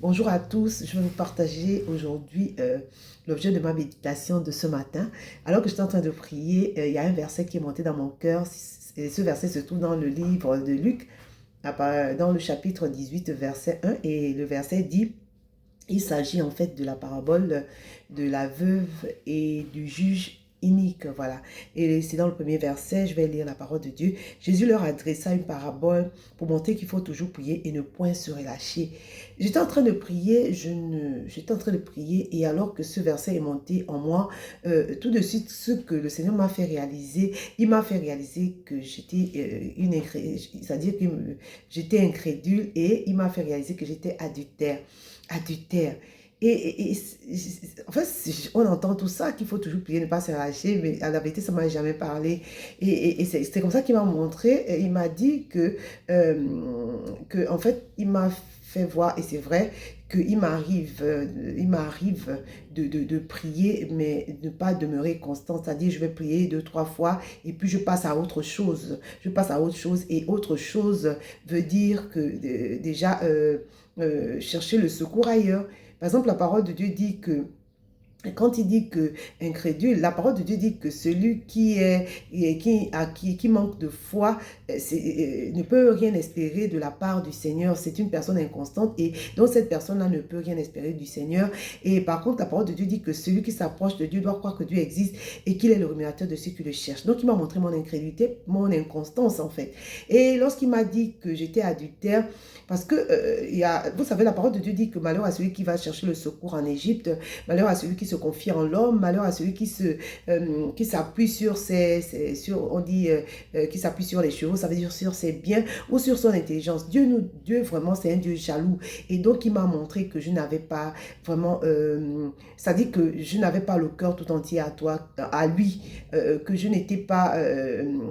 Bonjour à tous, je vais vous partager aujourd'hui l'objet de ma méditation de ce matin. Alors que j'étais en train de prier, il y a un verset qui est monté dans mon cœur. Et ce verset se trouve dans le livre de Luc, dans le chapitre 18, verset 1. Et le verset dit, il s'agit en fait de la parabole de la veuve et du juge inique, voilà. Et c'est dans le premier verset, je vais lire la parole de Dieu. Jésus leur adressa une parabole pour montrer qu'il faut toujours prier et ne point se relâcher. J'étais en train de prier, j'étais en train de prier et alors que ce verset est monté en moi, tout de suite, ce que le Seigneur m'a fait réaliser, il m'a fait réaliser que j'étais c'est-à-dire que j'étais incrédule et il m'a fait réaliser que j'étais adultère. En fait, on entend tout ça, qu'il faut toujours prier, ne pas se relâcher, mais à la vérité, ça ne m'a jamais parlé. Et c'est comme ça qu'il m'a montré, et il m'a dit en fait, il m'a fait voir, et c'est vrai, il m'arrive de prier, mais de ne pas demeurer constant. C'est-à-dire, je vais prier 2, 3 fois, et puis je passe à autre chose. Je passe à autre chose, et autre chose veut dire que déjà, chercher le secours ailleurs. Par exemple, la parole de Dieu dit que quand il dit que incrédule, la parole de Dieu dit que celui qui manque de foi ne peut rien espérer de la part du Seigneur. C'est une personne inconstante et donc cette personne-là ne peut rien espérer du Seigneur. Et par contre, la parole de Dieu dit que celui qui s'approche de Dieu doit croire que Dieu existe et qu'il est le rémunérateur de ceux qui le cherchent. Donc, il m'a montré mon incrédulité, mon inconstance en fait. Et lorsqu'il m'a dit que j'étais adultère, parce que vous savez, la parole de Dieu dit que malheur à celui qui va chercher le secours en Égypte, malheur à celui qui se confie en l'homme, malheur à celui qui s'appuie sur qui s'appuie sur les chevaux, ça veut dire sur ses biens ou sur son intelligence. Dieu vraiment, c'est un Dieu jaloux. Et donc, il m'a montré que je n'avais pas vraiment, ça dit que je n'avais pas le cœur tout entier à lui, que je n'étais pas,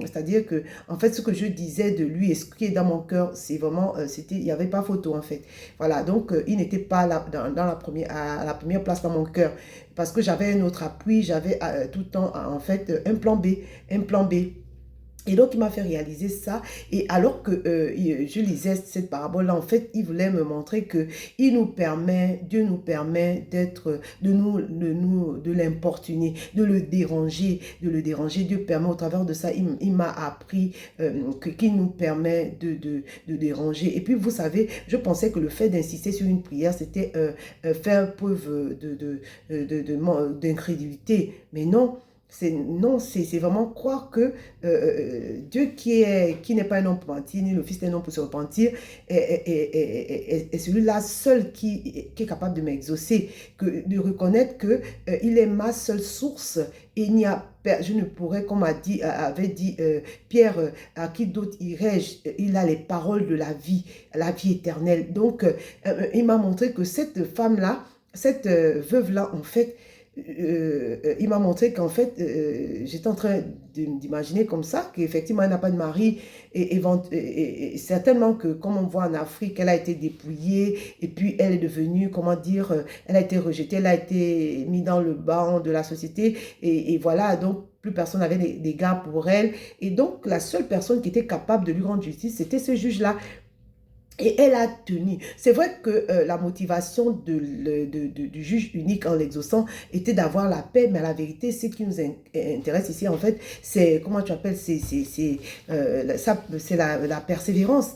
c'est-à-dire que, en fait, ce que je disais de lui et ce qui est dans mon cœur, c'est vraiment, il n'y avait pas photo, en fait. Voilà, donc, il n'était pas là, à la première place dans mon cœur parce que j'avais un autre appui, j'avais tout le temps, en fait, un plan B. Et donc, il m'a fait réaliser ça. Et alors que je lisais cette parabole-là, en fait, il voulait me montrer que Dieu nous permet de l'importuner, de le déranger. Dieu permet, au travers de ça, il m'a appris qu'il nous permet de déranger. Et puis, vous savez, je pensais que le fait d'insister sur une prière, c'était faire preuve d'incrédulité. Mais non. C'est vraiment croire que Dieu qui n'est pas un homme pour mentir, ni le Fils d'un homme pour se repentir, est celui-là seul qui est capable de m'exaucer, de reconnaître qu'il est ma seule source. Et je ne pourrais, comme avait dit Pierre, à qui d'autre irais-je? Il a les paroles de la vie éternelle. Donc, il m'a montré que cette femme-là, cette veuve-là, en fait, il m'a montré qu'en fait, j'étais en train d'imaginer comme ça, qu'effectivement, elle n'a pas de mari, et certainement que, comme on voit en Afrique, elle a été dépouillée, et puis elle est devenue, comment dire, elle a été rejetée, elle a été mise dans le banc de la société, et voilà, donc, plus personne n'avait d'égard pour elle, et donc, la seule personne qui était capable de lui rendre justice, c'était ce juge-là. Et elle a tenu. C'est vrai que la motivation du juge unique en l'exaucant était d'avoir la paix, mais la vérité, ce qui nous intéresse ici, en fait, c'est, comment tu appelles, c'est la persévérance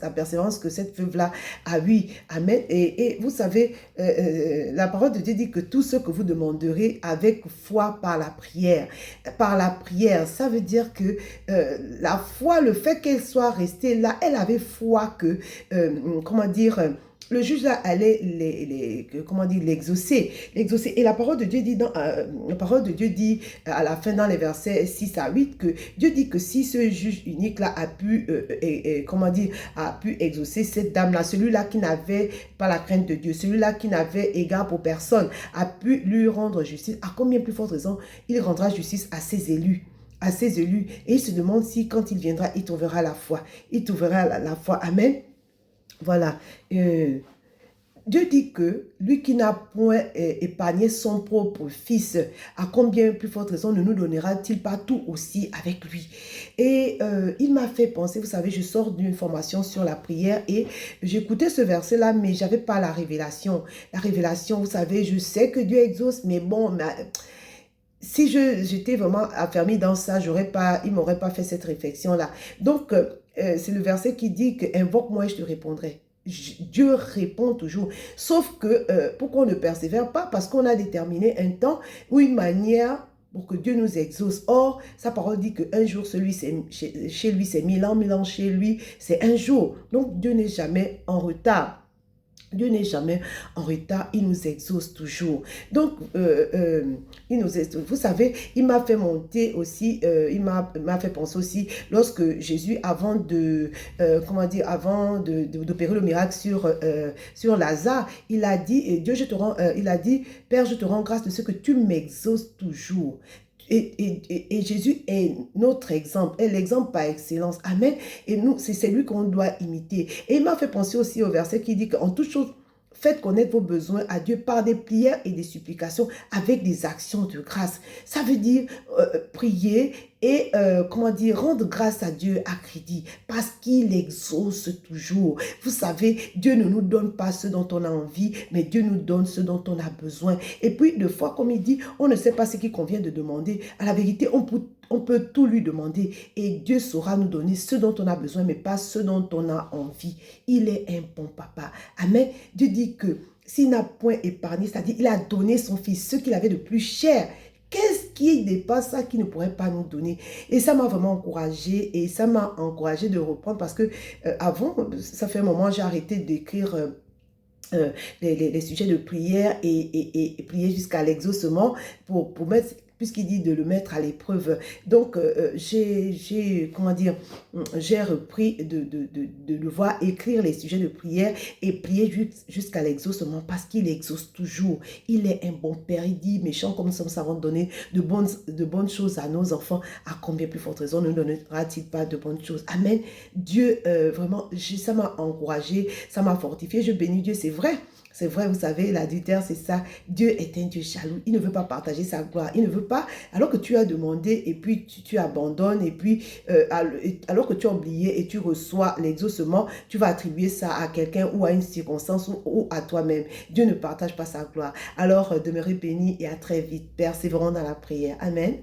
que cette veuve-là a eu. Amen. Et vous savez, la parole de Dieu dit que tout ce que vous demanderez avec foi par la prière. Par la prière, ça veut dire que la foi, le fait qu'elle soit restée là, elle avait foi que comment dire, le juge là allait comment dire, l'exaucer. Et la parole de Dieu dit à la fin dans les versets 6 à 8 que Dieu dit que si ce juge unique là a pu comment dire, a pu exaucer cette dame là, celui-là qui n'avait pas la crainte de Dieu, celui-là qui n'avait égard pour personne, a pu lui rendre justice, à combien plus forte raison il rendra justice à ses élus. Et il se demande si quand il viendra, il trouvera la foi. Il trouvera la foi. Amen. Voilà. Dieu dit que lui qui n'a point épargné son propre fils, à combien plus forte raison ne nous donnera-t-il pas tout aussi avec lui? Et il m'a fait penser, vous savez, je sors d'une formation sur la prière et j'écoutais ce verset-là, mais je n'avais pas la révélation. La révélation, vous savez, je sais que Dieu exauce, mais bon, si j'étais vraiment affermie dans ça, il ne m'aurait pas fait cette réflexion-là. Donc, c'est le verset qui dit que invoque-moi et je te répondrai. Dieu répond toujours. Sauf que pourquoi on ne persévère pas? Parce qu'on a déterminé un temps ou une manière pour que Dieu nous exauce. Or, sa parole dit qu'un jour, chez lui, c'est 1000 ans chez lui, c'est un jour. Donc, Dieu n'est jamais en retard. Dieu n'est jamais en retard, il nous exauce toujours. Donc, il nous exauce. Vous savez, il m'a fait monter aussi, il m'a fait penser aussi, lorsque Jésus, avant comment dire, avant d'opérer le miracle sur Lazare, il a dit, il a dit, Père, je te rends grâce de ce que tu m'exauces toujours. Et Jésus est notre exemple, est l'exemple par excellence. Amen. Et nous, c'est lui qu'on doit imiter. Et il m'a fait penser aussi au verset qui dit qu'en toute chose, faites connaître vos besoins à Dieu par des prières et des supplications avec des actions de grâce. Ça veut dire prier et, comment dire, rendre grâce à Dieu à crédit parce qu'il exauce toujours. Vous savez, Dieu ne nous donne pas ce dont on a envie, mais Dieu nous donne ce dont on a besoin. Et puis, de fois, comme il dit, on ne sait pas ce qu'il convient de demander. À la vérité, on peut tout lui demander et Dieu saura nous donner ce dont on a besoin, mais pas ce dont on a envie. Il est un bon papa. Amen. Dieu dit que s'il n'a point épargné, c'est-à-dire il a donné son fils, ce qu'il avait de plus cher. Qu'est-ce qui dépasse ça qu'il ne pourrait pas nous donner? Et ça m'a vraiment encouragée et ça m'a encouragée de reprendre parce que avant, ça fait un moment, j'ai arrêté d'écrire les sujets de prière et prier jusqu'à l'exaucement pour mettre, puisqu'il dit de le mettre à l'épreuve. Donc, comment dire, j'ai repris de le voir écrire les sujets de prière et prier jusqu'à l'exaucement parce qu'il exauce toujours. Il est un bon père. Il dit, méchant comme nous savons donner de bonnes choses à nos enfants, à combien plus forte raison ne donnera-t-il pas de bonnes choses? Amen. Dieu, vraiment, ça m'a encouragé, ça m'a fortifié. Je bénis Dieu, c'est vrai. C'est vrai, vous savez, l'adultère, c'est ça. Dieu est un Dieu jaloux. Il ne veut pas partager sa gloire. Il ne veut pas, alors que tu as demandé et puis tu abandonnes et puis alors que tu as oublié et tu reçois l'exaucement, tu vas attribuer ça à quelqu'un ou à une circonstance ou à toi-même. Dieu ne partage pas sa gloire. Alors, demeurez bénis et à très vite. Persévérons dans la prière. Amen.